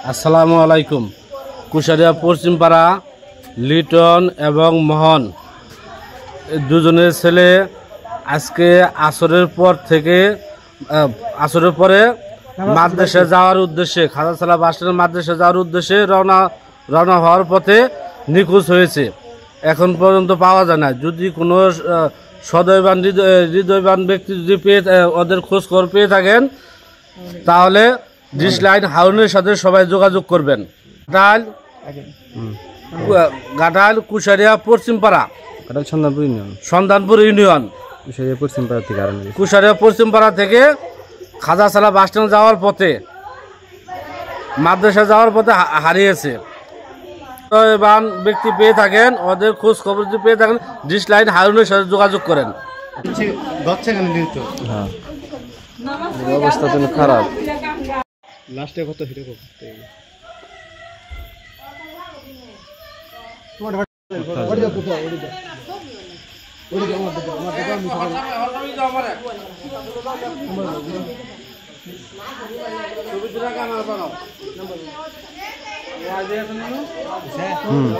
আসসালামু আলাইকুম। কুশারিয়া পশ্চিমপাড়া লিটন এবং মোহন দুজনের ছেলে আজকে আসরের পরে মাদ্রাসা যাওয়ার উদ্দেশ্যে খাজাসালা বাস স্ট্যান্ড মাদ্রাসা যাওয়ার উদ্দেশ্যে রওনা হওয়ার পথে নিখোঁজ হয়েছে। এখন পর্যন্ত পাওয়া যায় না। যদি কোনো হৃদয়বান ব্যক্তি যদি ওদের খোঁজ খবর পেয়ে থাকেন তাহলে ডিশ লাইন হারুনের সাথে সবাই যোগাযোগ করবেন। গাটাল কুশারিয়া পশ্চিমপাড়া সন্ধানপুর ইউনিয়ন কুশারিয়া পশ্চিমপাড়া থেকে খাজাসালা বাস স্ট্যান্ড যাওয়ার পথে মাদ্রাসা যাওয়ার পথে হারিয়েছে। ব্যক্তি পেয়ে থাকেন ওদের খোঁজ খবর যদি পেয়ে থাকেন ডিশ লাইন হারুনের সাথে যোগাযোগ করেন। অবস্থা তো খারাপ। লাস্টে কত হিরো করতে তোমার ওড়ি দাও কোথাও ওড়ি দাও আমার দাদা আমি